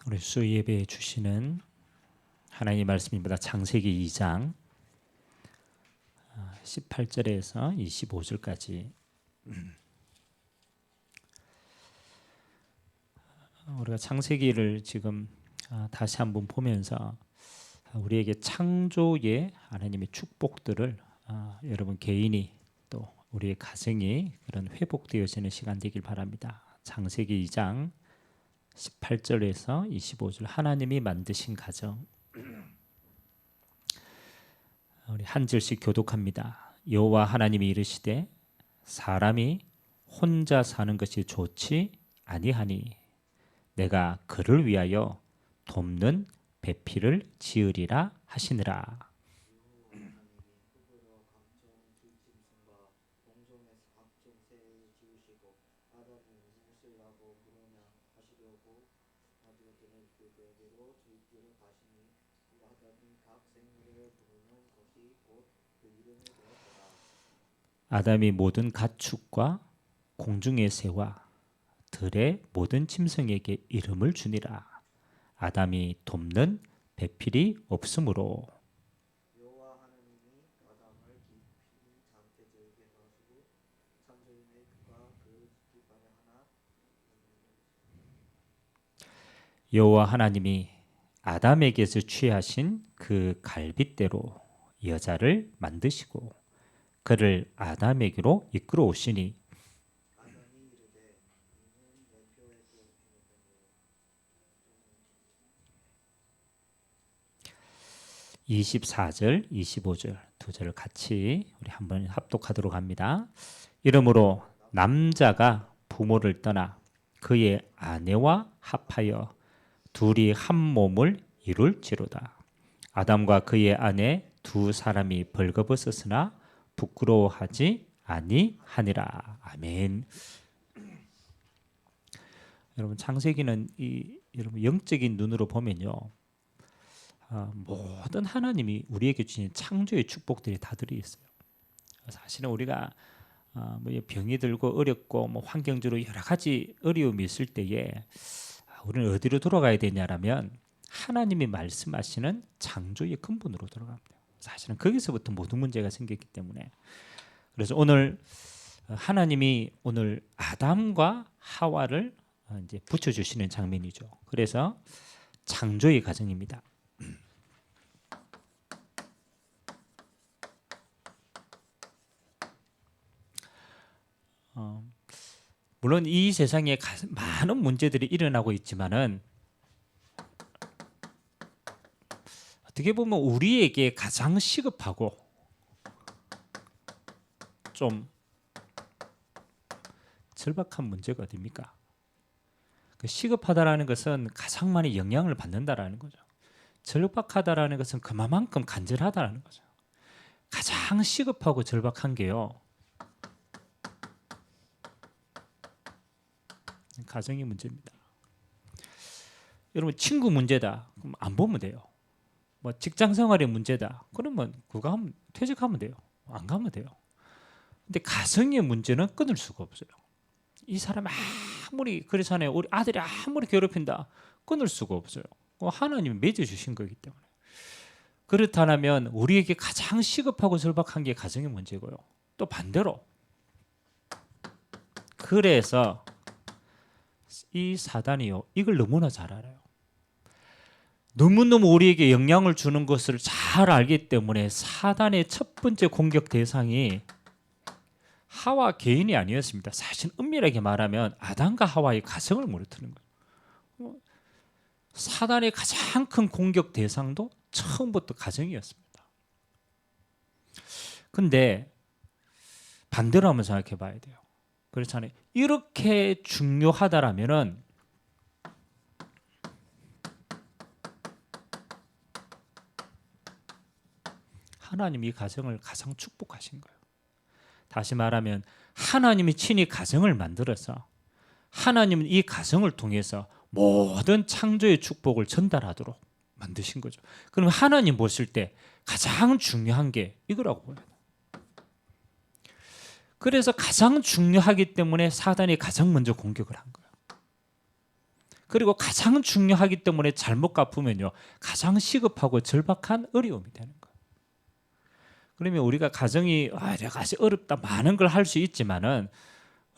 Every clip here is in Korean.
우리 수 예배에 주시는 하나님의 말씀입니다. 창세기 2장 18절에서 25절까지 우리가 창세기를 지금 다시 한번 보면서 우리에게 창조의 하나님의 축복들을 여러분 개인이 또 우리의 가정이 그런 회복되어지는 시간 되길 바랍니다. 창세기 2장 18절에서 25절 하나님이 만드신 가정 우리 한 절씩 교독합니다. 여호와 하나님이 이르시되 사람이 혼자 사는 것이 좋지 아니하니 내가 그를 위하여 돕는 배필을 지으리라 하시니라. 아담이 모든 가축과 공중의 새와 들의 모든 짐승에게 이름을 주니라. 아담이 돕는 배필이 없으므로 여호와 하나님이 아담에게서 취하신 그 갈빗대로 여자를 만드시고 그를 아담에게로 이끌어 오시니 24절, 25절 두 절을 같이 우리 한번 합독하도록 합니다. 이러므로 남자가 부모를 떠나 그의 아내와 합하여 둘이 한 몸을 이룰지로다. 아담과 그의 아내 두 사람이 벌거벗었으나 부끄러워하지 아니하니라. 아멘. 여러분 창세기는 여러분 영적인 눈으로 보면요. 모든 하나님이 우리에게 주신 창조의 축복들이 다 들어 있어요. 사실은 우리가 병이 들고 어렵고 환경적으로 여러 가지 어려움이 있을 때에 우리는 어디로 돌아가야 되냐라면 하나님이 말씀하시는 창조의 근본으로 돌아갑니다. 사실은 거기서부터 모든 문제가 생겼기 때문에 그래서 오늘 하나님이 오늘 아담과 하와를 이제 붙여주시는 장면이죠. 그래서 창조의 과정입니다. 물론 이 세상에 많은 문제들이 일어나고 있지만은 어떻게 보면 우리에게 가장 시급하고 좀 절박한 문제가 어디입니까? 그 시급하다라는 것은 가장 많이 영향을 받는다라는 거죠. 절박하다라는 것은 그만큼 간절하다라는 거죠. 가장 시급하고 절박한 게요. 가정의 문제입니다. 여러분 친구 문제다. 그럼 안 보면 돼요. 직장 생활의 문제다. 그러면 그거 하면 퇴직하면 돼요. 안 가면 돼요. 근데 가정의 문제는 끊을 수가 없어요. 이 사람 아무리 그렇잖아요. 우리 아들이 아무리 괴롭힌다. 끊을 수가 없어요. 하나님이 맺어주신 거기 때문에. 그렇다면 우리에게 가장 시급하고 절박한 게 가정의 문제고요. 또 반대로 그래서 이 사단이요. 이걸 너무나 잘 알아요. 너무너무 우리에게 영향을 주는 것을 잘 알기 때문에 사단의 첫 번째 공격 대상이 하와 개인이 아니었습니다. 사실 엄밀하게 말하면 아담과 하와의 가정을 무너뜨리는 거예요. 사단의 가장 큰 공격 대상도 처음부터 가정이었습니다. 근데 반대로 한번 생각해 봐야 돼요. 그렇잖아요. 이렇게 중요하다라면은 하나님이 가정을 가장 축복하신 거예요. 다시 말하면 하나님이 친히 가정을 만들어서 하나님은 이 가정을 통해서 모든 창조의 축복을 전달하도록 만드신 거죠. 그럼 하나님 보실 때 가장 중요한 게 이거라고 보여요. 그래서 가장 중요하기 때문에 사단이 가장 먼저 공격을 한 거예요. 그리고 가장 중요하기 때문에 잘못 갚으면요 가장 시급하고 절박한 어려움이 되는 거예요. 그러면 우리가 가정이 여러 가지 어렵다 많은 걸 할 수 있지만은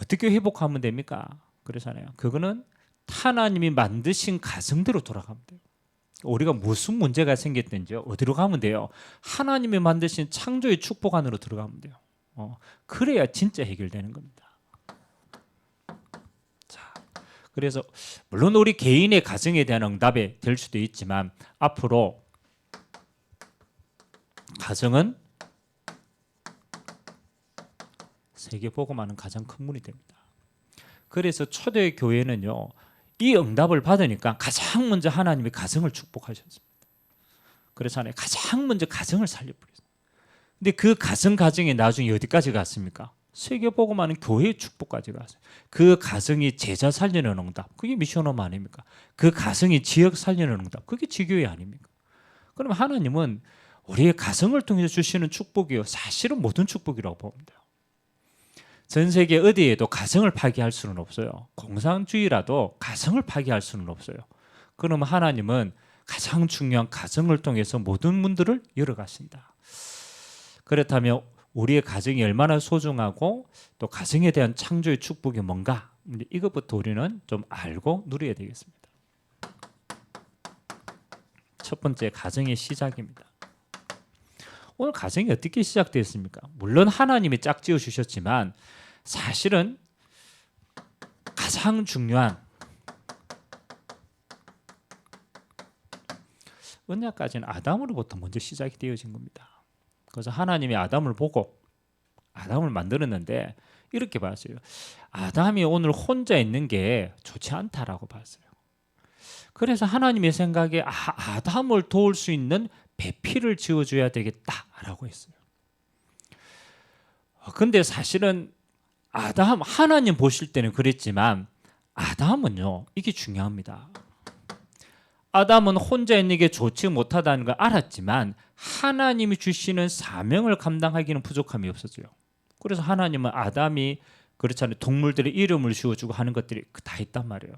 어떻게 회복하면 됩니까? 그러잖아요. 그거는 하나님이 만드신 가정대로 돌아가면 돼요. 우리가 무슨 문제가 생겼든지 어디로 가면 돼요? 하나님이 만드신 창조의 축복 안으로 들어가면 돼요. 그래야 진짜 해결되는 겁니다. 자, 그래서 물론 우리 개인의 가정에 대한 응답이 될 수도 있지만 앞으로 가정은 세계 복음화는 가장 큰 문이 됩니다. 그래서 초대 교회는요 이 응답을 받으니까 가장 먼저 하나님이 가정을 축복하셨습니다. 그래서 가장 먼저 가정을 살려버렸어요. 근데 그 가정이 나중에 어디까지 갔습니까? 세계 복음화는 교회의 축복까지 갔어요. 그 가정이 제자 살리는 응답, 그게 미션홈 아닙니까? 그 가정이 지역 살리는 응답, 그게 지교회 아닙니까? 그럼 하나님은 우리의 가정을 통해서 주시는 축복이요 사실은 모든 축복이라고 봅니다. 전 세계 어디에도 가정을 파괴할 수는 없어요. 공산주의라도 가정을 파괴할 수는 없어요. 그러면 하나님은 가장 중요한 가정을 통해서 모든 문들을 열어가신다. 그렇다면 우리의 가정이 얼마나 소중하고 또 가정에 대한 창조의 축복이 뭔가 이것부터 우리는 좀 알고 누려야 되겠습니다. 첫 번째 가정의 시작입니다. 오늘 가정이 어떻게 시작되었습니까? 물론 하나님이 짝지어 주셨지만 사실은 가장 중요한 언약까지는 아담으로부터 먼저 시작이 되어진 겁니다. 그래서 하나님이 아담을 보고 아담을 만들었는데 이렇게 봤어요. 아담이 오늘 혼자 있는 게 좋지 않다라고 봤어요. 그래서 하나님의 생각에 아담을 도울 수 있는 배필을 지어줘야 되겠다라고 했어요. 근데 사실은 하나님 보실 때는 그랬지만 아담은요 이게 중요합니다. 아담은 혼자 있는 게 좋지 못하다는 걸 알았지만 하나님이 주시는 사명을 감당하기는 부족함이 없었어요. 그래서 하나님은 아담이 그렇잖아요. 동물들의 이름을 지어주고 하는 것들이 다 있단 말이에요.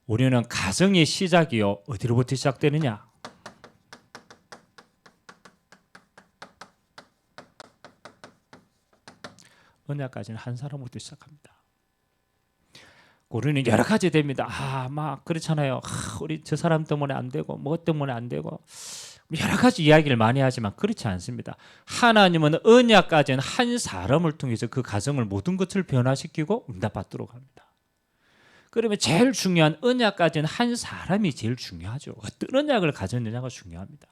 우리는 가정의 시작이요 어디로부터 시작되느냐? 언약까지는 한 사람으로부터 시작합니다. 우리는 여러 가지 됩니다. 막 그렇잖아요. 우리 저 사람 때문에 안 되고 뭐 때문에 안 되고 여러 가지 이야기를 많이 하지만 그렇지 않습니다. 하나님은 언약까지는 한 사람을 통해서 그 가정을 모든 것을 변화시키고 응답받도록 합니다. 그러면 제일 중요한 언약까지는 한 사람이 제일 중요하죠. 어떤 언약을 가졌느냐가 중요합니다.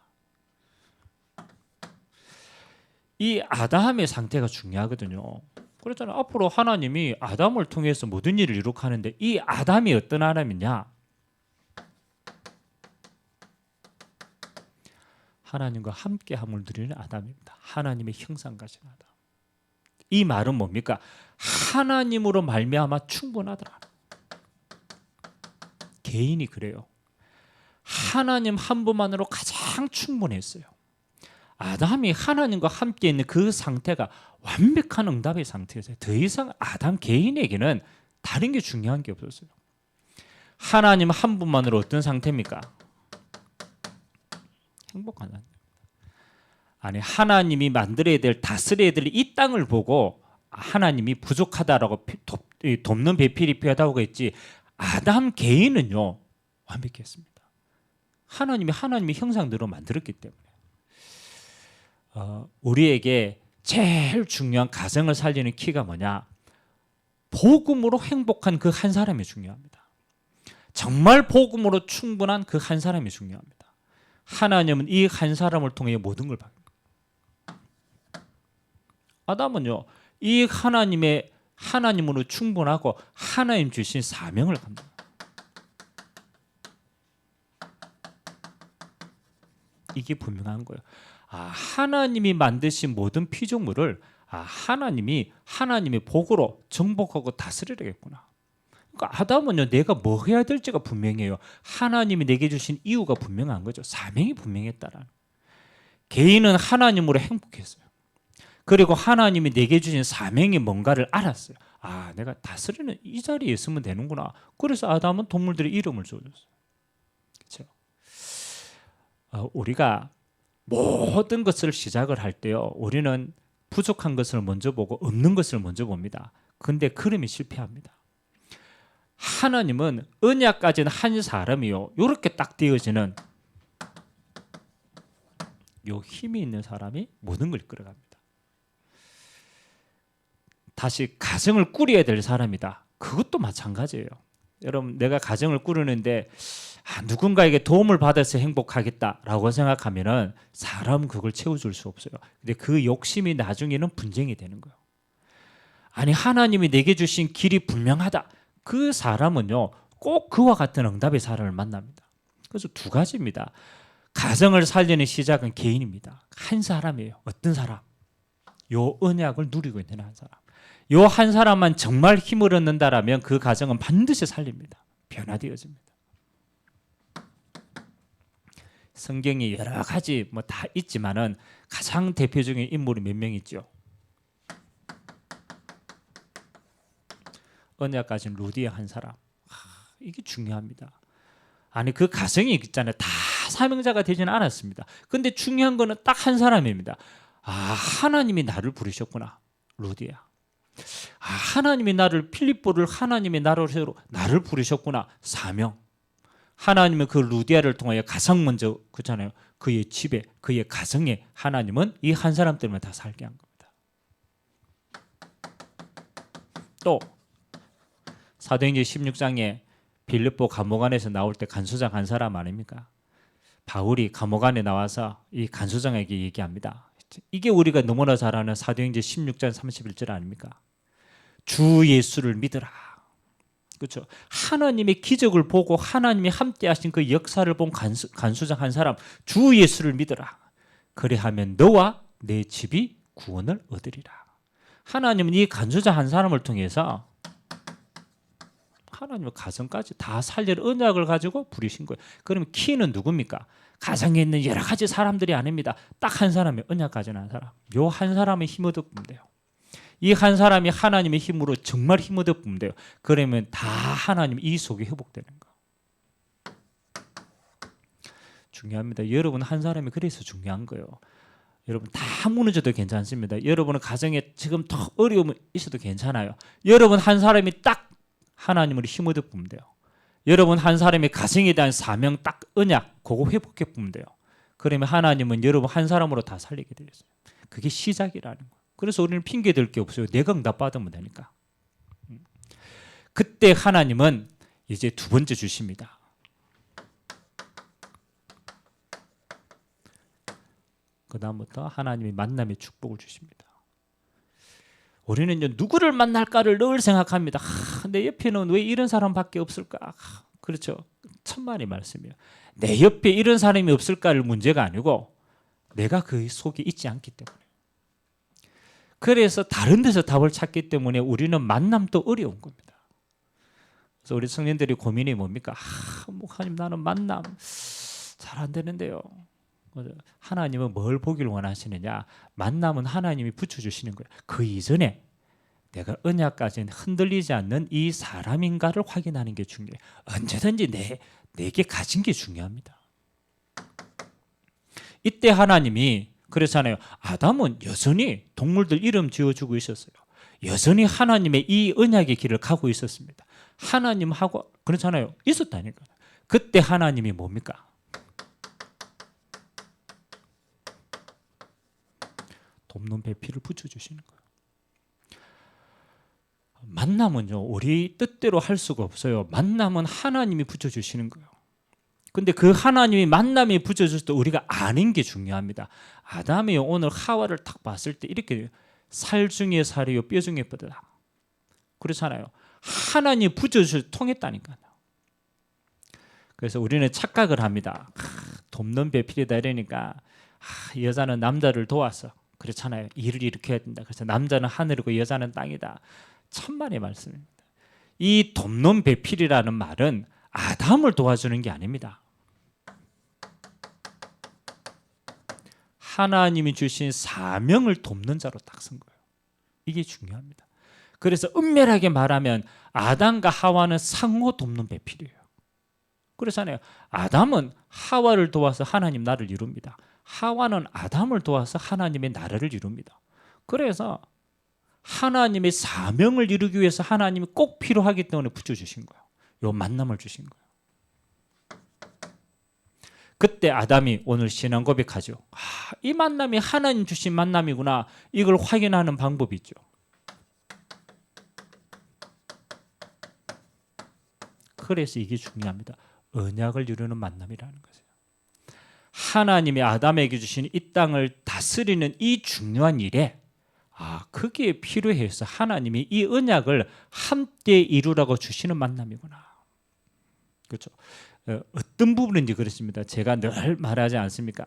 이 아담의 상태가 중요하거든요. 그렇잖아요. 앞으로 하나님이 아담을 통해서 모든 일을 이룩 하는데 이 아담이 어떤 아담이냐? 하나님과 함께함을 누리는 아담입니다. 하나님의 형상 가진 아담. 이 말은 뭡니까? 하나님으로 말미암아 충분하더라. 개인이 그래요. 하나님 한 분만으로 가장 충분했어요. 아담이 하나님과 함께 있는 그 상태가 완벽한 응답의 상태였어요. 더 이상 아담 개인에게는 다른 게 중요한 게 없었어요. 하나님 한 분만으로 어떤 상태입니까? 행복한 상태. 아니 하나님이 만들어야 될 다스려야 될 이 땅을 보고 하나님이 부족하다라고 돕는 배필이 필요하다고 했지 아담 개인은요 완벽했습니다. 하나님의 형상대로 만들었기 때문에 우리에게 제일 중요한 가정을 살리는 키가 뭐냐? 복음으로 행복한 그 한 사람이 중요합니다. 정말 복음으로 충분한 그 한 사람이 중요합니다. 하나님은 이 한 사람을 통해 모든 걸 받습니다. 아담은요 이 하나님으로 충분하고 하나님 주신 사명을 감당. 이게 분명한 거예요. 하나님이 만드신 모든 피조물을 하나님이 하나님의 복으로 정복하고 다스리려겠구나. 그러니까 아담은요 내가 뭐 해야 될지가 분명해요. 하나님이 내게 주신 이유가 분명한 거죠. 사명이 분명했다라는. 개인은 하나님으로 행복했어요. 그리고 하나님이 내게 주신 사명이 뭔가를 알았어요. 내가 다스리는 이 자리에 있으면 되는구나. 그래서 아담은 동물들의 이름을 줘줬어요. 그렇죠? 우리가 모든 것을 시작을 할 때요, 우리는 부족한 것을 먼저 보고 없는 것을 먼저 봅니다. 근데 그림이 실패합니다. 하나님은 언약 가진 한 사람이요, 이렇게 딱 되어지는 요 힘이 있는 사람이 모든 걸 이끌어갑니다. 다시 가정을 꾸려야 될 사람이다. 그것도 마찬가지예요. 여러분, 내가 가정을 꾸리는데 누군가에게 도움을 받아서 행복하겠다라고 생각하면은 사람은 그걸 채워줄 수 없어요. 근데 그 욕심이 나중에는 분쟁이 되는 거예요. 아니, 하나님이 내게 주신 길이 분명하다. 그 사람은요, 꼭 그와 같은 응답의 사람을 만납니다. 그래서 두 가지입니다. 가정을 살리는 시작은 개인입니다. 한 사람이에요. 어떤 사람? 요 언약을 누리고 있는 한 사람. 요 한 사람만 정말 힘을 얻는다라면 그 가정은 반드시 살립니다. 변화되어집니다. 성경이 여러 가지 다 있지만은 가장 대표적인 인물이 몇 명 있죠. 언약 가진 루디의 한 사람. 이게 중요합니다. 아니, 그 가정이 있잖아요. 다 사명자가 되지는 않았습니다. 근데 중요한 거는 딱 한 사람입니다. 하나님이 나를 부르셨구나, 루디야. 하나님이 나를, 필립보를 하나님이 나를 부르셨구나, 사명. 하나님은 그 루디아를 통하여 가장 먼저, 그렇잖아요, 그의 집에, 그의 가정에 하나님은 이 한 사람 때문에 다 살게 한 겁니다. 또 사도행전 16장에 빌립보 감옥 안에서 나올 때 간수장 한 사람 아닙니까? 바울이 감옥 안에 나와서 이 간수장에게 얘기합니다. 이게 우리가 너무나 잘 아는 사도행전 16장 31절 아닙니까? 주 예수를 믿으라. 그렇죠? 하나님의 기적을 보고 하나님이 함께 하신 그 역사를 본 간수장 한 사람, 주 예수를 믿으라. 그래하면 너와 내 집이 구원을 얻으리라. 하나님은 이 간수장 한 사람을 통해서 하나님의 가정까지 다 살릴 언약을 가지고 부리신 거예요. 그러면 키는 누굽니까? 가정에 있는 여러 가지 사람들이 아닙니다. 딱 한 사람이 언약 가진 한 사람. 요 한 사람의 힘 얻어보면 돼요. 이 한 사람이 하나님의 힘으로 정말 힘 얻어보면 돼요. 그러면 다 하나님 이 속에 회복되는 거. 중요합니다. 여러분 한 사람이 그래서 중요한 거예요. 여러분 다 무너져도 괜찮습니다. 여러분은 가정에 지금 더 어려움이 있어도 괜찮아요. 여러분 한 사람이 딱 하나님으로 힘 얻어 보면 돼요. 여러분 한 사람의 가정에 대한 사명, 딱 언약, 그거 회복해 보면 돼요. 그러면 하나님은 여러분 한 사람으로 다 살리게 되어 있어요. 그게 시작이라는 거예요. 그래서 우리는 핑계 댈 게 없어요. 내가 응답 받으면 되니까. 그때 하나님은 이제 두 번째 주십니다. 그 다음부터 하나님이 만남의 축복을 주십니다. 우리는 이제 누구를 만날까를 늘 생각합니다. 내 옆에는 왜 이런 사람밖에 없을까? 그렇죠. 천만의 말씀이에요. 내 옆에 이런 사람이 없을까를 문제가 아니고 내가 그 속에 있지 않기 때문에. 그래서 다른 데서 답을 찾기 때문에 우리는 만남도 어려운 겁니다. 그래서 우리 성년들이 고민이 뭡니까? 목사님 나는 만남 잘 안 되는데요. 하나님은 뭘 보길 원하시느냐? 만남은 하나님이 붙여주시는 거예요. 그 이전에 내가 언약까지는 흔들리지 않는 이 사람인가를 확인하는 게 중요해요. 언제든지 내게 가진 게 중요합니다. 이때 하나님이 그렇잖아요. 아담은 여전히 동물들 이름 지어주고 있었어요. 여전히 하나님의 이 언약의 길을 가고 있었습니다. 하나님하고 그렇잖아요. 있었다니까요. 그때 하나님이 뭡니까? 돕는 배필을 붙여주시는 거예요. 만남은요, 우리 뜻대로 할 수가 없어요. 만남은 하나님이 붙여주시는 거예요. 근데 그 하나님이 만남이 붙여줄 때 우리가 아는 게 중요합니다. 아담이 오늘 하와를 딱 봤을 때 이렇게 살 중에 살이요 뼈 중에 뼈다. 그렇잖아요. 하나님이 붙여줄 통했다니까요. 그래서 우리는 착각을 합니다. 돕는 배필이다 이러니까 여자는 남자를 도와서 그렇잖아요. 일을 이렇게 해야 된다. 그래서 남자는 하늘이고 여자는 땅이다. 천만의 말씀입니다. 이 돕는 배필이라는 말은 아담을 도와주는 게 아닙니다. 하나님이 주신 사명을 돕는 자로 딱 쓴 거예요. 이게 중요합니다. 그래서 엄밀하게 말하면 아담과 하와는 상호 돕는 배필이에요. 그렇잖아요. 아담은 하와를 도와서 하나님 나라를 이룹니다. 하와는 아담을 도와서 하나님의 나라를 이룹니다. 그래서 하나님의 사명을 이루기 위해서 하나님이 꼭 필요하기 때문에 붙여주신 거예요. 요 만남을 주신 거예요. 그때 아담이 오늘 신앙 고백하죠. 이 만남이 하나님 주신 만남이구나. 이걸 확인하는 방법이 있죠. 그래서 이게 중요합니다. 언약을 이루는 만남이라는 것이에요. 하나님이 아담에게 주신 이 땅을 다스리는 이 중요한 일에 그게 필요해서 하나님이 이 언약을 함께 이루라고 주시는 만남이구나. 그렇죠. 어떤 부분인지 그렇습니다. 제가 늘 말하지 않습니까?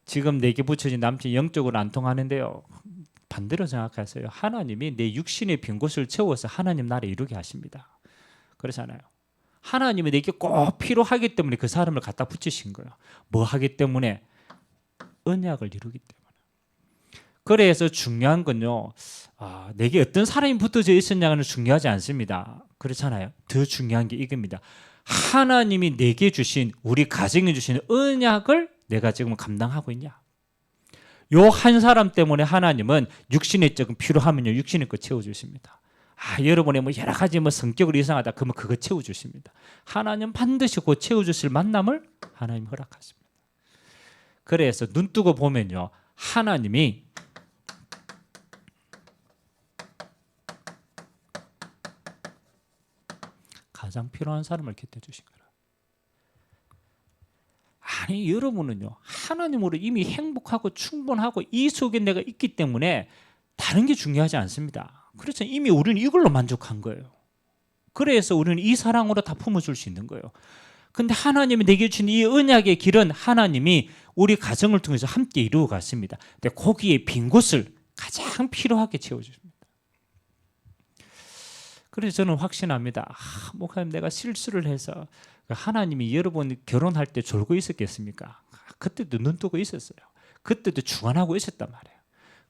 지금 내게 붙여진 남편이 영적으로 안 통하는데요. 반대로 생각하세요. 하나님이 내 육신의 빈 곳을 채워서 하나님 나라 이루게 하십니다. 그렇잖아요. 하나님이 내게 꼭 필요하기 때문에 그 사람을 갖다 붙이신 거예요. 뭐 하기 때문에? 언약을 이루기 때문에. 그래서 중요한 건요. 내게 어떤 사람이 붙어져 있었냐는 중요하지 않습니다. 그렇잖아요. 더 중요한 게 이겁니다. 하나님이 내게 주신, 우리 가정에 주신 언약을 내가 지금 감당하고 있냐. 요 한 사람 때문에 하나님은 육신의 조금 필요하면요, 육신의 거 채워주십니다. 여러분의 뭐 여러 가지 뭐 성격으로 이상하다 그러면 그거 채워주십니다. 하나님 반드시 그 채워주실 만남을 하나님 허락하십니다. 그래서 눈 뜨고 보면요, 하나님이 가장 필요한 사람을 곁에 주신 거라. 아니, 여러분은요, 하나님으로 이미 행복하고 충분하고 이 속에 내가 있기 때문에 다른 게 중요하지 않습니다. 그렇죠. 이미 우리는 이걸로 만족한 거예요. 그래서 우리는 이 사랑으로 다 품어줄 수 있는 거예요. 근데 하나님이 내게 주신 이 언약의 길은 하나님이 우리 가정을 통해서 함께 이루어 갔습니다. 근데 거기에 빈 곳을 가장 필요하게 채워주십니다. 그래서 저는 확신합니다. 목사님, 내가 실수를 해서 하나님이 여러분 결혼할 때 졸고 있었겠습니까? 그때도 눈 뜨고 있었어요. 그때도 주관하고 있었단 말이에요.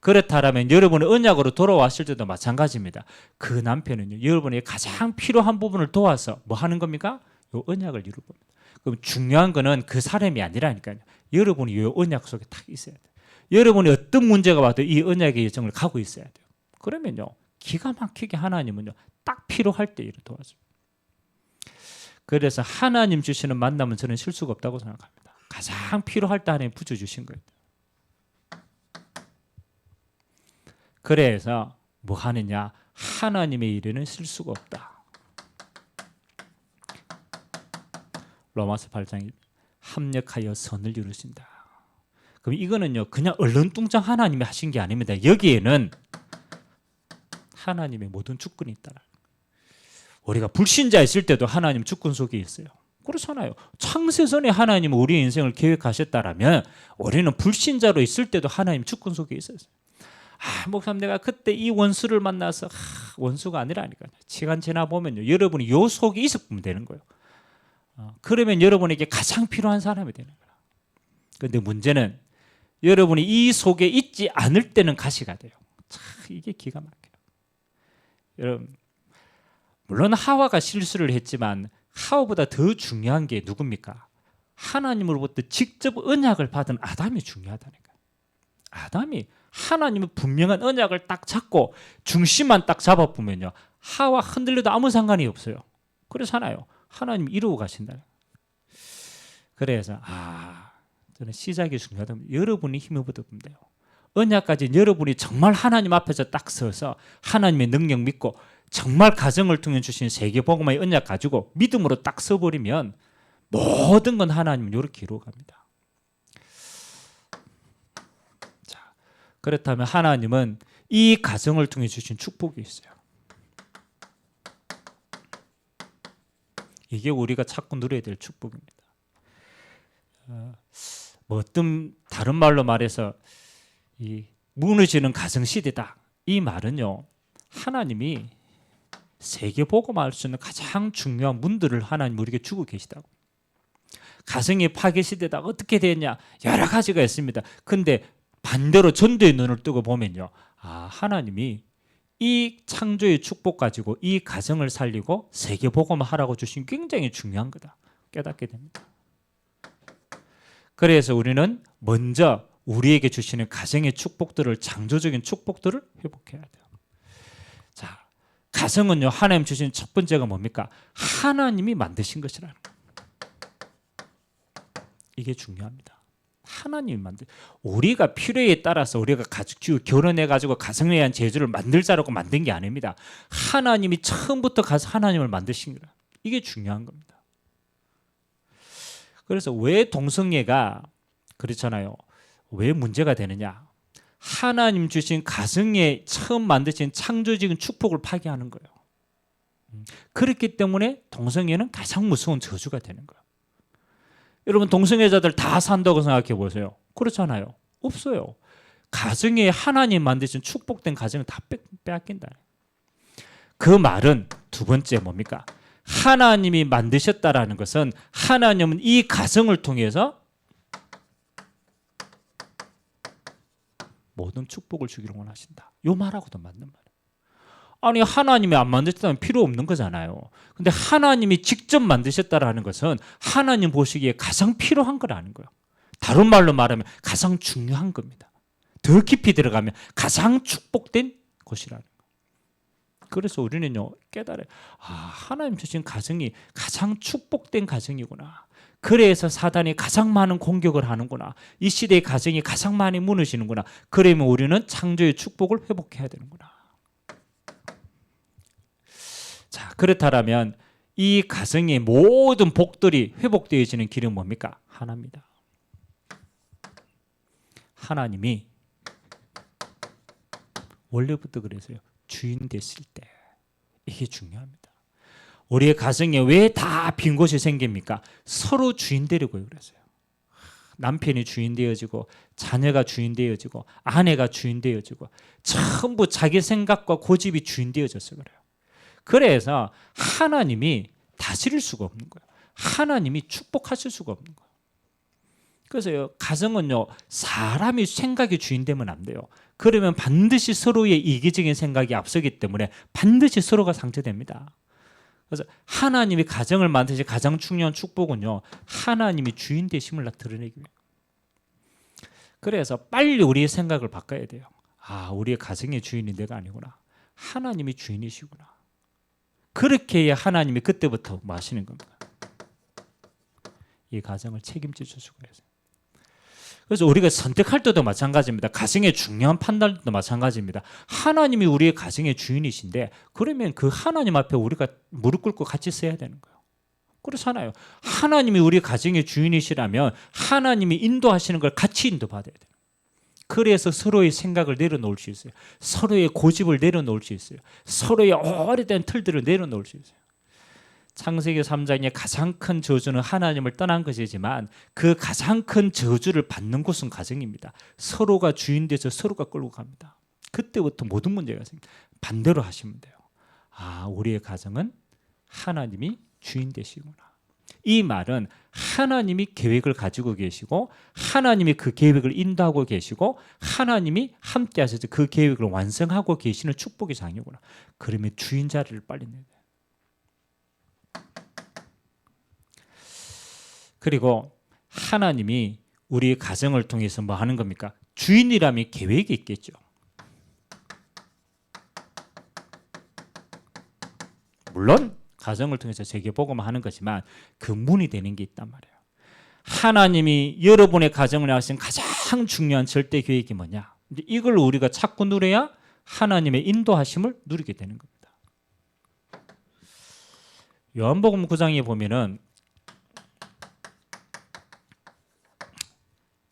그렇다면 여러분의 언약으로 돌아왔을 때도 마찬가지입니다. 그 남편은요, 여러분의 가장 필요한 부분을 도와서 뭐 하는 겁니까? 이 언약을 이루는 겁니다. 그럼 중요한 거는 그 사람이 아니라니까요. 여러분이 이 언약 속에 딱 있어야 돼요. 여러분이 어떤 문제가 와도 이 언약의 여정을 가고 있어야 돼요. 그러면요, 기가 막히게 하나님은요, 딱 필요할 때 일을 도와줘요. 그래서 하나님 주시는 만남은 저는 실수가 없다고 생각합니다. 가장 필요할 때 하나님 붙여주신 거예요. 그래서 뭐 하느냐? 하나님의 일에는 실수가 없다. 로마서 8장 합력하여 선을 이루신다. 그럼 이거는요, 그냥 얼른뚱장 하나님이 하신 게 아닙니다. 여기에는 하나님의 모든 주권이 있다. 우리가 불신자 있을 때도 하나님 주권 속에 있어요. 그렇잖아요. 창세전에 하나님은 우리의 인생을 계획하셨다라면 우리는 불신자로 있을 때도 하나님 주권 속에 있어요. 목사님, 내가 그때 이 원수를 만나서 원수가 아니라니까요. 시간 지나 보면요, 여러분이 요 속에 있으면 되는 거예요. 그러면 여러분에게 가장 필요한 사람이 되는 거예요. 그런데 문제는 여러분이 이 속에 있지 않을 때는 가시가 돼요. 이게 기가 막혀요. 여러분, 물론 하와가 실수를 했지만 하와보다 더 중요한 게 누굽니까? 하나님으로부터 직접 언약을 받은 아담이 중요하다니까요. 아담이 하나님의 분명한 언약을 딱 잡고 중심만 딱 잡아보면요, 하와 흔들려도 아무 상관이 없어요. 그렇잖아요. 하나님 이루고 가신다. 그래서 저는 시작이 중요하다. 여러분이 힘을 얻으면 돼요. 언약까지 여러분이 정말 하나님 앞에서 딱 서서 하나님의 능력 믿고 정말 가정을 통해 주신 세계복음의 언약 가지고 믿음으로 딱 서버리면 모든 건 하나님은 이렇게 이루어갑니다. 자, 그렇다면 하나님은 이 가정을 통해 주신 축복이 있어요. 이게 우리가 찾고 누려야 될 축복입니다. 뭐 어떤 다른 말로 말해서 이 무너지는 가정 시대다. 이 말은요, 하나님이 세계복음할 수 있는 가장 중요한 문들을 하나님 우리에게 주고 계시다고. 가정의 파괴 시대다. 어떻게 되냐? 여러 가지가 있습니다. 근데 반대로 전도의 눈을 뜨고 보면요, 하나님이 이 창조의 축복 가지고 이 가정을 살리고 세계복음을 하라고 주신 굉장히 중요한 거다 깨닫게 됩니다. 그래서 우리는 먼저 우리에게 주시는 가정의 축복들을, 창조적인 축복들을 회복해야 돼요. 자, 가정은요, 하나님 주신 첫 번째가 뭡니까? 하나님이 만드신 것이라는 거예요. 이게 중요합니다. 하나님이 우리가 필요에 따라서 우리가 결혼해가지고 가정에 대한 재주를 만들자라고 만든 게 아닙니다. 하나님이 처음부터 가서 하나님을 만드신 거예요. 이게 중요한 겁니다. 그래서 왜 동성애가 그렇잖아요. 왜 문제가 되느냐? 하나님 주신 가정에 처음 만드신 창조적인 축복을 파괴하는 거예요. 그렇기 때문에 동성애는 가장 무서운 저주가 되는 거예요. 여러분, 동성애자들 다 산다고 생각해 보세요. 그렇잖아요. 없어요. 가정에 하나님 만드신 축복된 가정을 다 빼앗긴다. 그 말은 두 번째 뭡니까? 하나님이 만드셨다라는 것은 하나님은 이 가정을 통해서 모든 축복을 주기를 원하신다. 이 말하고도 맞는 말이에요. 아니, 하나님이 안 만드셨다면 필요 없는 거잖아요. 근데 하나님이 직접 만드셨다라는 것은 하나님 보시기에 가장 필요한 거라는 거예요. 다른 말로 말하면 가장 중요한 겁니다. 더 깊이 들어가면 가장 축복된 것이라는 거예요. 그래서 우리는요, 깨달아요. 하나님 주신 가정이 가장 축복된 가정이구나. 그래서 사단이 가장 많은 공격을 하는구나. 이 시대의 가정이 가장 많이 무너지는구나. 그러면 우리는 창조의 축복을 회복해야 되는구나. 자, 그렇다면 이 가정의 모든 복들이 회복되어지는 길은 뭡니까? 하나입니다. 하나님이 원래부터 그래서요, 주인 됐을 때 이게 중요합니다. 우리의 가정에 왜 다 빈 곳이 생깁니까? 서로 주인 되려고 그래서요. 남편이 주인 되어지고 자녀가 주인 되어지고 아내가 주인 되어지고 전부 자기 생각과 고집이 주인 되어져서 그래요. 그래서 하나님이 다스릴 수가 없는 거예요. 하나님이 축복하실 수가 없는 거예요. 그래서요, 가정은요, 사람이 생각이 주인 되면 안 돼요. 그러면 반드시 서로의 이기적인 생각이 앞서기 때문에 반드시 서로가 상처됩니다. 그래서 하나님이 가정을 만드신 가장 중요한 축복은요, 하나님이 주인 되심을 드러내기 위해요. 그래서 빨리 우리의 생각을 바꿔야 돼요. 우리의 가정의 주인이 내가 아니구나. 하나님이 주인이시구나. 그렇게 해야 하나님이 그때부터 뭐 하시는 겁니다. 이 가정을 책임져 주시고 그래서. 그래서 우리가 선택할 때도 마찬가지입니다. 가정의 중요한 판단도 마찬가지입니다. 하나님이 우리의 가정의 주인이신데 그러면 그 하나님 앞에 우리가 무릎 꿇고 같이 서야 되는 거예요. 그렇잖아요. 하나님이 우리 가정의 주인이시라면 하나님이 인도하시는 걸 같이 인도받아야 돼요. 그래서 서로의 생각을 내려놓을 수 있어요. 서로의 고집을 내려놓을 수 있어요. 서로의 오래된 틀들을 내려놓을 수 있어요. 창세기 3장의 가장 큰 저주는 하나님을 떠난 것이지만 그 가장 큰 저주를 받는 곳은 가정입니다. 서로가 주인 돼서 서로가 끌고 갑니다. 그때부터 모든 문제가 생깁니다. 반대로 하시면 돼요. 우리의 가정은 하나님이 주인 되시구나. 이 말은 하나님이 계획을 가지고 계시고 하나님이 그 계획을 인도하고 계시고 하나님이 함께 하셔서 그 계획을 완성하고 계시는 축복의 장이구나. 그러면 주인 자리를 빨리 내야 돼요. 그리고 하나님이 우리의 가정을 통해서 뭐 하는 겁니까? 주인이라면 계획이 있겠죠. 물론 가정을 통해서 세계복음을 하는 거지만 그 문이 되는 게 있단 말이에요. 하나님이 여러분의 가정을 향하신 가장 중요한 절대 계획이 뭐냐? 이걸 우리가 찾고 누려야 하나님의 인도하심을 누리게 되는 겁니다. 요한복음 9장에 보면은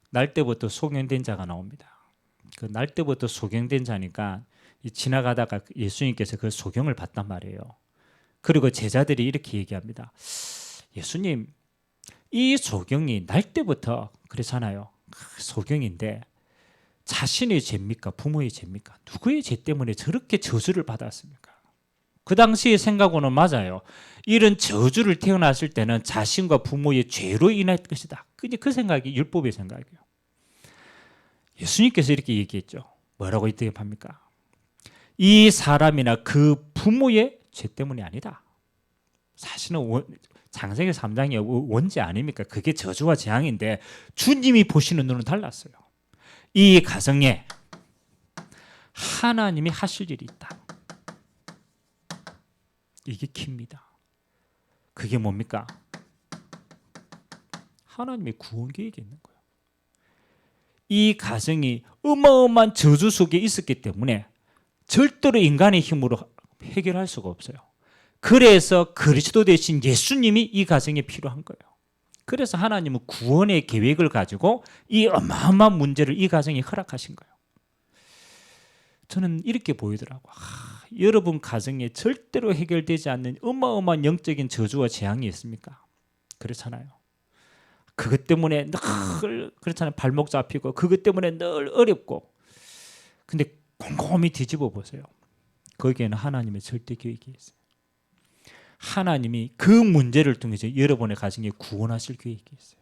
날 때부터 소경된 자가 나옵니다. 그 날 때부터 소경된 자니까 지나가다가 예수님께서 그 소경을 봤단 말이에요. 그리고 제자들이 이렇게 얘기합니다. 예수님, 이 소경이 날 때부터 그렇잖아요. 소경인데 자신의 죄입니까? 부모의 죄입니까? 누구의 죄 때문에 저렇게 저주를 받았습니까? 그 당시의 생각으로는 맞아요. 이런 저주를 태어났을 때는 자신과 부모의 죄로 인할 것이다. 그 생각이 율법의 생각이에요. 예수님께서 이렇게 얘기했죠. 뭐라고 이렇게 합니까? 이 사람이나 그 부모의 죄 때문이 아니다. 사실은 창세기 3장이 원죄 아닙니까? 그게 저주와 재앙인데 주님이 보시는 눈은 달랐어요. 이 가정에 하나님이 하실 일이 있다. 이게 킵니다. 그게 뭡니까? 하나님의 구원 계획이 있는 거예요. 이 가정이 어마어마한 저주 속에 있었기 때문에 절대로 인간의 힘으로 해결할 수가 없어요. 그래서 그리스도 대신 예수님이 이 가정에 필요한 거예요. 그래서 하나님은 구원의 계획을 가지고 이 어마어마한 문제를 이 가정에 허락하신 거예요. 저는 이렇게 보이더라고요. 여러분 가정에 절대로 해결되지 않는 어마어마한 영적인 저주와 재앙이 있습니까? 그렇잖아요. 그것 때문에 늘 그렇잖아요. 발목 잡히고 그것 때문에 늘 어렵고. 근데 곰곰이 뒤집어 보세요. 거기에는 하나님의 절대 계획이 있어요. 하나님이 그 문제를 통해서 여러분의 가정에 구원하실 계획이 있어요.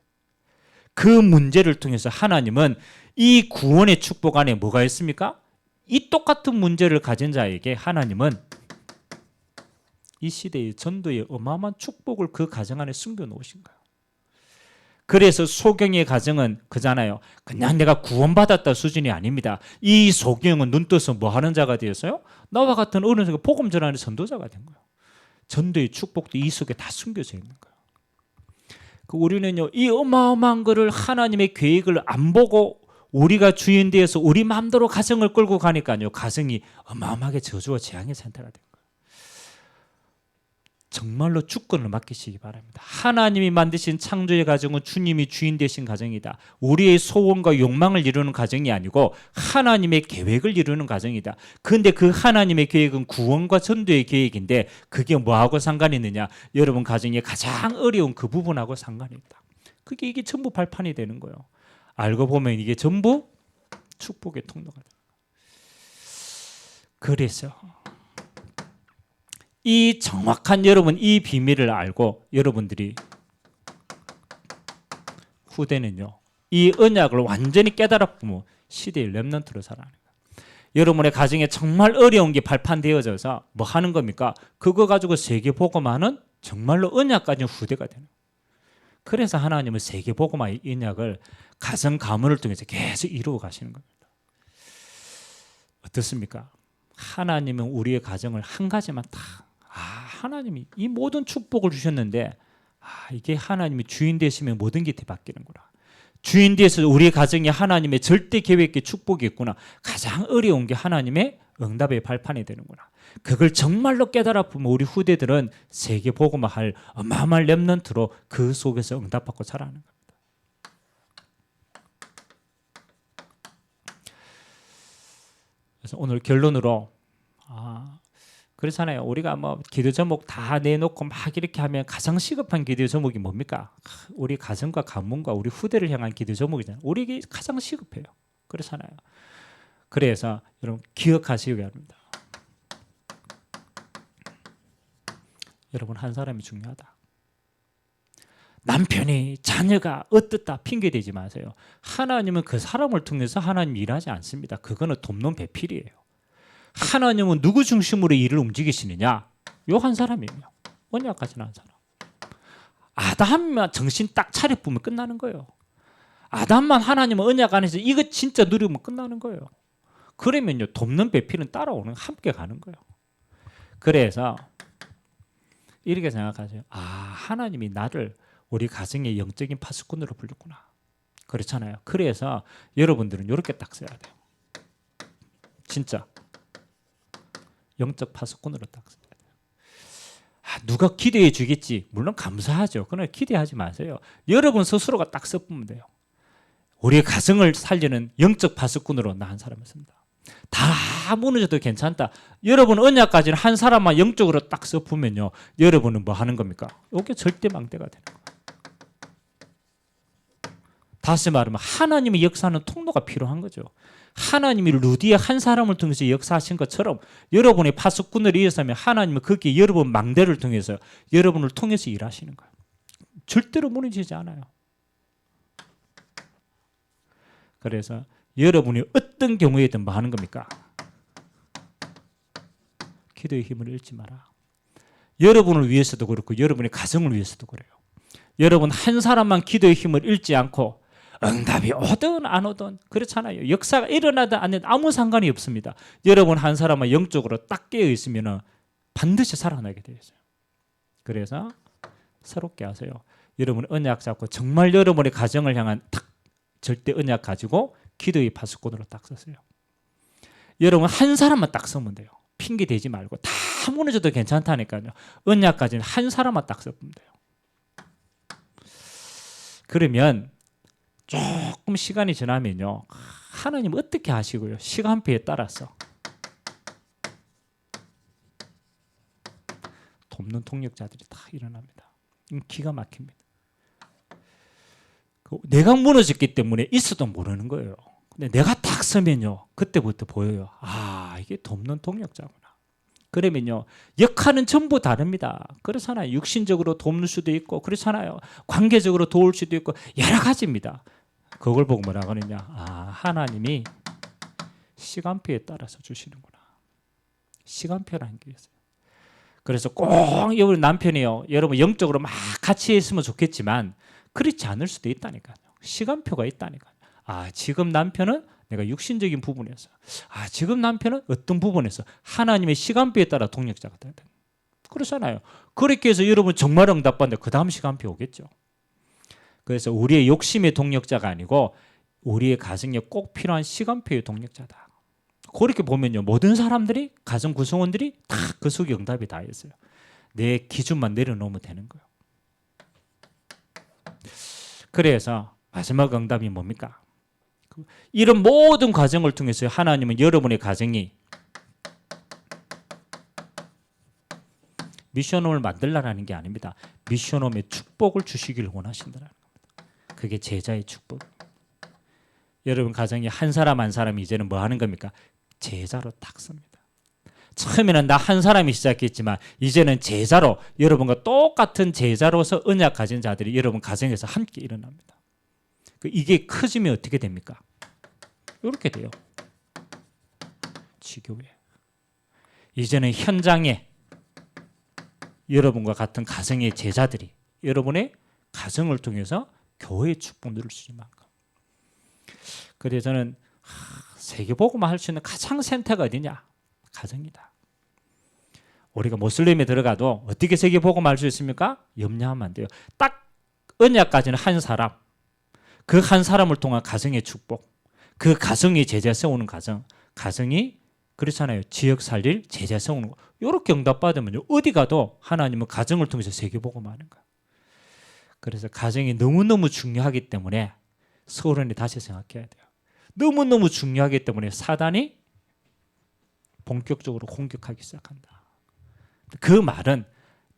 그 문제를 통해서 하나님은 이 구원의 축복 안에 뭐가 있습니까? 이 똑같은 문제를 가진 자에게 하나님은 이 시대의 전도의 어마어마한 축복을 그 가정 안에 숨겨 놓으신 거예요. 그래서 소경의 가정은 그잖아요. 그냥 내가 구원받았다 수준이 아닙니다. 이 소경은 눈 떠서 뭐 하는 자가 되었어요? 나와 같은 어른에게 복음 전하는 전도자가 된 거예요. 전도의 축복도 이 속에 다 숨겨져 있는 거예요. 우리는요, 이 어마어마한 거를 하나님의 계획을 안 보고 우리가 주인 되어서 우리 마음대로 가정을 끌고 가니까요, 가정이 어마어마하게 저주와 재앙의 상태가 된 거예요. 정말로 주권을 맡기시기 바랍니다. 하나님이 만드신 창조의 가정은 주님이 주인 되신 가정이다. 우리의 소원과 욕망을 이루는 가정이 아니고 하나님의 계획을 이루는 가정이다. 그런데 그 하나님의 계획은 구원과 전도의 계획인데 그게 뭐하고 상관이 있느냐? 여러분 가정의 가장 어려운 그 부분하고 상관이 있다. 이게 전부 발판이 되는 거예요. 알고 보면 이게 전부 축복의 통로가 됩니다. 그래서 이 정확한 여러분 이 비밀을 알고 여러분들이 후대는요, 이 언약을 완전히 깨달아 보면 시대의 렘넌트로 살아가는 거예요. 여러분의 가정에 정말 어려운 게 발판되어져서 뭐 하는 겁니까? 그거 가지고 세계복음화는 정말로 언약 가진 후대가 되는 거예요. 그래서 하나님은 세계복음화의 언약을 가정 가문을 통해서 계속 이루어 가시는 겁니다. 어떻습니까? 하나님은 우리의 가정을 한 가지만 하나님이 이 모든 축복을 주셨는데 이게 하나님이 주인 되시면 모든 게 바뀌는구나. 주인 되셔서 우리 가정에 하나님의 절대 계획의 축복이 있구나. 가장 어려운 게 하나님의 응답의 발판이 되는구나. 그걸 정말로 깨달아 보면 우리 후대들은 세계 복음화할 어마어마한 렘넌트로 그 속에서 응답받고 자라는 겁니다. 그래서 오늘 결론으로 그렇잖아요. 우리가 뭐 기도 제목 다 내놓고 막 이렇게 하면 가장 시급한 기도 제목이 뭡니까? 우리 가정과 가문과 우리 후대를 향한 기도 제목이잖아요. 우리에게 가장 시급해요. 그렇잖아요. 그래서 여러분 기억하시기 바랍니다. 여러분 한 사람이 중요하다. 남편이 자녀가 어떻다 핑계대지 마세요. 하나님은 그 사람을 통해서 하나님 일하지 않습니다. 그거는 돕는 배필이에요. 하나님은 누구 중심으로 일을 움직이시느냐? 요 한 사람이에요. 언약 가진 한 사람. 아담만 정신 딱 차려보면 끝나는 거예요. 아담만 하나님은 언약 안에서 이거 진짜 누리면 끝나는 거예요. 그러면요 돕는 배필은 따라오는 함께 가는 거예요. 그래서 이렇게 생각하세요. 하나님이 나를 우리 가정의 영적인 파수꾼으로 불렀구나. 그렇잖아요. 그래서 여러분들은 이렇게 딱 써야 돼요. 진짜 영적 파수꾼으로 딱 써야 돼요. 누가 기대해 주겠지. 물론 감사하죠. 그러나 기대하지 마세요. 여러분 스스로가 딱 써보면 돼요. 우리의 가정을 살리는 영적 파수꾼으로 나 한 사람을 씁니다. 다 무너져도 괜찮다. 여러분 언약 가진 한 사람만 영적으로 딱 써보면요. 여러분은 뭐 하는 겁니까? 이게 절대 망대가 되는 거예요. 다시 말하면 하나님의 역사하는 통로가 필요한 거죠. 하나님이 루디의 한 사람을 통해서 역사하신 것처럼 여러분의 파수꾼을 이어서면 하나님은 거기에 여러분 망대를 통해서 여러분을 통해서 일하시는 거예요. 절대로 무너지지 않아요. 그래서 여러분이 어떤 경우에든 뭐 하는 겁니까? 기도의 힘을 잃지 마라. 여러분을 위해서도 그렇고 여러분의 가정을 위해서도 그래요. 여러분 한 사람만 기도의 힘을 잃지 않고 응답이 오든 안 오든 그렇잖아요. 역사가 일어나든 안 일어나든 아무 상관이 없습니다. 여러분 한 사람만 영적으로 딱 깨어 있으면 반드시 살아나게 되어 있어요. 그래서 새롭게 하세요. 여러분 언약 잡고 정말 여러분의 가정을 향한 딱 절대 언약 가지고 기도의 파수꾼으로 딱 서세요. 여러분 한 사람만 딱 서면 돼요. 핑계 대지 말고 다 무너져도 괜찮다니까요. 언약까지는 한 사람만 딱 서면 돼요. 그러면 조금 시간이 지나면요, 하나님 어떻게 하시고요? 시간표에 따라서 돕는 통역자들이 다 일어납니다. 기가 막힙니다. 내가 무너졌기 때문에 있어도 모르는 거예요. 근데 내가 딱 서면요, 그때부터 보여요. 아, 이게 돕는 통역자구나. 그러면요, 역할은 전부 다릅니다. 그렇잖아요. 육신적으로 돕는 수도 있고, 그렇잖아요. 관계적으로 도울 수도 있고, 여러 가지입니다. 그걸 보고 뭐라 그러냐? 아, 하나님이 시간표에 따라서 주시는구나. 시간표라는 게 있어요. 그래서 꼭 여러분 남편이요, 여러분 영적으로 막 같이 있으면 좋겠지만 그렇지 않을 수도 있다니까요. 시간표가 있다니까요. 아, 지금 남편은 내가 육신적인 부분에서, 아, 지금 남편은 어떤 부분에서 하나님의 시간표에 따라 동력자가 돼야 돼요. 그렇잖아요. 그렇게 해서 여러분 정말 응답받는데 그 다음 시간표 오겠죠. 그래서 우리의 욕심의 동력자가 아니고 우리의 가정에 꼭 필요한 시간표의 동력자다. 그렇게 보면요, 모든 사람들이, 가정 구성원들이 다 그 속에 응답이 다 있어요. 내 기준만 내려놓으면 되는 거예요. 그래서 마지막 응답이 뭡니까? 이런 모든 과정을 통해서 하나님은 여러분의 가정이 미션홈을 만들라는 게 아닙니다. 미션홈의 축복을 주시기를 원하신다는 겁니다. 그게 제자의 축복. 여러분 가정이 한 사람 한 사람이 이제는 뭐 하는 겁니까? 제자로 딱 섭니다. 처음에는 나 한 사람이 시작했지만 이제는 제자로, 여러분과 똑같은 제자로서 언약 가진 자들이 여러분 가정에서 함께 일어납니다. 이게 커지면 어떻게 됩니까? 이렇게 돼요. 지교회. 이제는 현장에 여러분과 같은 가정의 제자들이 여러분의 가정을 통해서 교회의 축복 누릴 수 있는 만큼. 그래서 저는 세계복음을 할 수 있는 가장 센터가 어디냐? 가정이다. 우리가 모슬림에 들어가도 어떻게 세계복음을 할 수 있습니까? 염려하면 안 돼요. 딱 언약까지는 한 사람, 그 한 사람을 통한 가정의 축복, 그 가정이 제자 세우는 가정, 가정이 그렇잖아요. 지역 살릴 제자 세우는 거. 이렇게 응답받으면 어디 가도 하나님은 가정을 통해서 세계복음을 하는 거예요. 그래서 가정이 너무너무 중요하기 때문에 서론에 다시 생각해야 돼요. 너무너무 중요하기 때문에 사단이 본격적으로 공격하기 시작한다. 그 말은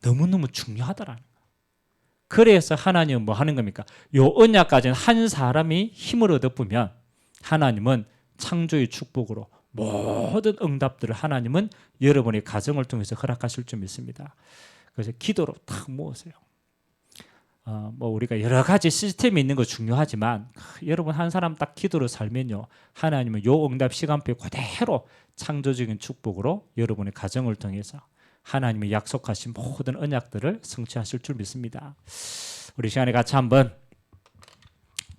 너무너무 중요하다라는 거예요. 그래서 하나님은 뭐 하는 겁니까? 요 언약까지는 한 사람이 힘을 얻어보면 하나님은 창조의 축복으로 모든 응답들을 하나님은 여러분의 가정을 통해서 허락하실 줄 믿습니다. 그래서 기도로 탁 모으세요. 뭐 우리가 여러 가지 시스템이 있는 거 중요하지만 여러분 한 사람 딱 기도로 살면요, 하나님은 요 응답 시간표 그대로 창조적인 축복으로 여러분의 가정을 통해서 하나님이 약속하신 모든 언약들을 성취하실 줄 믿습니다. 우리 시간에 같이 한번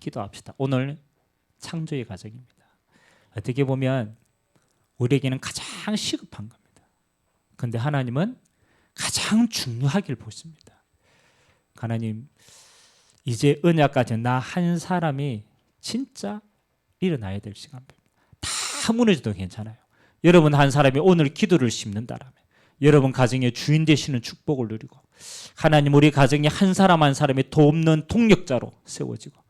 기도합시다. 오늘 창조의 가정입니다. 어떻게 보면 우리에게는 가장 시급한 겁니다. 그런데 하나님은 가장 중요하길 보십니다. 하나님, 이제 언약까지 나 한 사람이 진짜 일어나야 될 시간입니다. 다 무너져도 괜찮아요. 여러분 한 사람이 오늘 기도를 심는다라면 여러분 가정의 주인 되시는 축복을 누리고 하나님 우리 가정이 한 사람 한 사람이 돕는 동력자로 세워지고,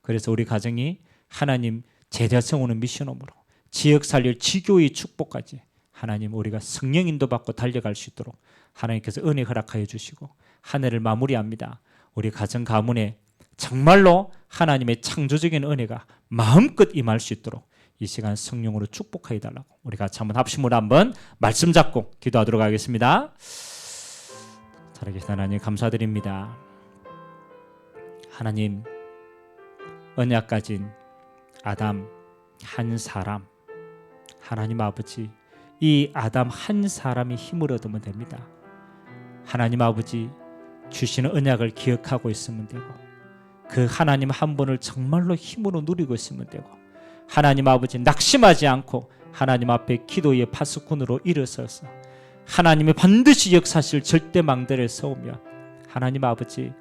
그래서 우리 가정이 하나님 제자 세우는 미션홈으로 지역 살릴 지교의 축복까지 하나님 우리가 성령 인도받고 달려갈 수 있도록 하나님께서 은혜 허락하여 주시고 한 해를 마무리합니다. 우리 가정 가문에 정말로 하나님의 창조적인 은혜가 마음껏 임할 수 있도록 이 시간 성령으로 축복하여 달라고 우리 같이 한번 합심으로 한번 말씀 잡고 기도하도록 하겠습니다. 살아계신 하나님 감사드립니다. 하나님 언약 가진 아담 한 사람, 하나님 아버지 이 아담 한 사람이 힘을 얻으면 됩니다. 하나님 아버지 주시는 언약을 기억하고 있으면 되고, 그 하나님 한 분을 정말로 힘으로 누리고 있으면 되고, 하나님 아버지 낙심하지 않고 하나님 앞에 기도의 파수꾼으로 일어서서 하나님이 반드시 역사하실 절대 망대를 세우며, 하나님 아버지,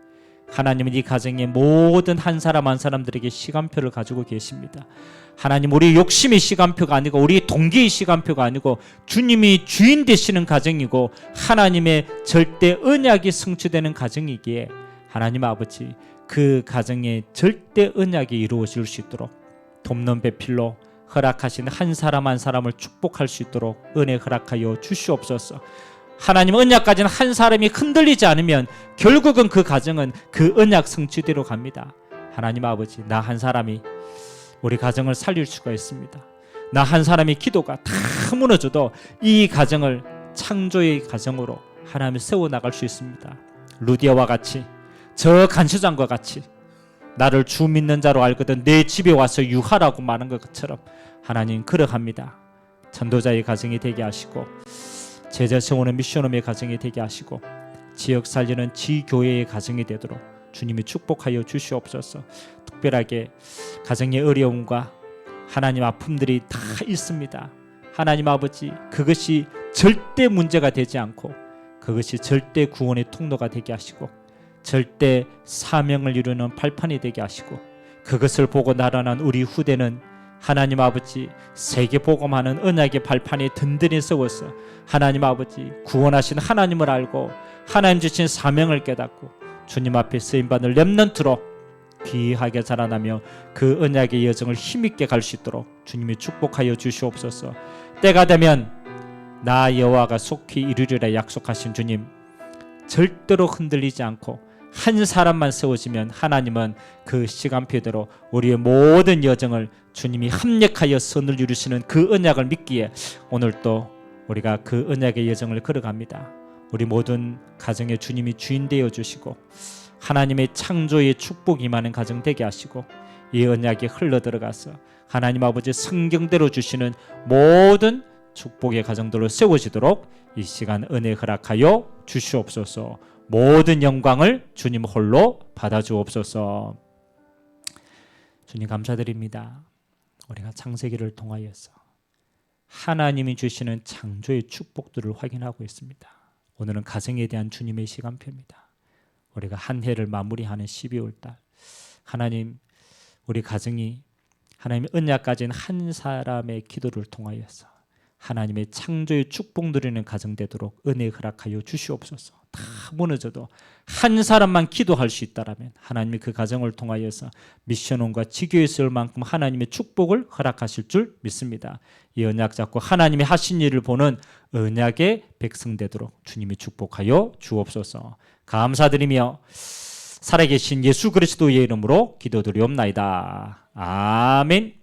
하나님은 이 가정의 모든 한 사람 한 사람들에게 시간표를 가지고 계십니다. 하나님, 우리 욕심의 시간표가 아니고 우리 동기의 시간표가 아니고 주님이 주인 되시는 가정이고 하나님의 절대 언약이 성취되는 가정이기에, 하나님 아버지 그 가정의 절대 언약이 이루어질 수 있도록 돕는 배필로 허락하신 한 사람 한 사람을 축복할 수 있도록 은혜 허락하여 주시옵소서. 하나님, 언약까지는 한 사람이 흔들리지 않으면 결국은 그 가정은 그 언약 성취대로 갑니다. 하나님 아버지, 나 한 사람이 우리 가정을 살릴 수가 있습니다. 나 한 사람의 기도가 다 무너져도 이 가정을 창조의 가정으로 하나님 세워나갈 수 있습니다. 루디아와 같이, 저 간수장과 같이 나를 주 믿는 자로 알거든 내 집에 와서 유하라고 말한 것처럼 하나님 그러합니다. 전도자의 가정이 되게 하시고, 제자 세우는 미션홈의 가정이 되게 하시고, 지역 살리는 지교회의 가정이 되도록 주님이 축복하여 주시옵소서. 특별하게 가정의 어려움과 하나님 아픔들이 다 있습니다. 하나님 아버지, 그것이 절대 문제가 되지 않고 그것이 절대 구원의 통로가 되게 하시고 절대 사명을 이루는 발판이 되게 하시고, 그것을 보고 날아난 우리 후대는 하나님 아버지 세계 복음하는 언약의 발판에 든든히 세워서 하나님 아버지 구원하신 하나님을 알고 하나님 주신 사명을 깨닫고 주님 앞에 쓰임받을 렘넌트로 귀하게 자라나며 그 언약의 여정을 힘있게 갈 수 있도록 주님이 축복하여 주시옵소서. 때가 되면 나 여호와가 속히 이루리라 약속하신 주님, 절대로 흔들리지 않고 한 사람만 세워지면 하나님은 그 시간표대로 우리의 모든 여정을 주님이 합력하여 선을 이루시는 그 언약을 믿기에 오늘 또 우리가 그 언약의 여정을 걸어갑니다. 우리 모든 가정에 주님이 주인 되어 주시고 하나님의 창조의 축복이 임하는 가정 되게 하시고, 이 언약이 흘러 들어가서 하나님 아버지 성경대로 주시는 모든 축복의 가정들로 세워지도록 이 시간 은혜 허락하여 주시옵소서. 모든 영광을 주님 홀로 받아주옵소서. 주님 감사드립니다. 우리가 창세기를 통하여서 하나님이 주시는 창조의 축복들을 확인하고 있습니다. 오늘은 가정에 대한 주님의 시간표입니다. 우리가 한 해를 마무리하는 12월 달, 하나님, 우리 가정이 하나님의 언약 가진 한 사람의 기도를 통하여서 하나님의 창조의 축복 누리는 가정 되도록 은혜 허락하여 주시옵소서. 다 무너져도 한 사람만 기도할 수 있다라면 하나님이 그 가정을 통하여서 미션홈과 지교에 쓸 만큼 하나님의 축복을 허락하실 줄 믿습니다. 이 언약 잡고 하나님이 하신 일을 보는 언약의 백성 되도록 주님이 축복하여 주옵소서. 감사드리며 살아계신 예수 그리스도의 이름으로 기도드리옵나이다. 아멘.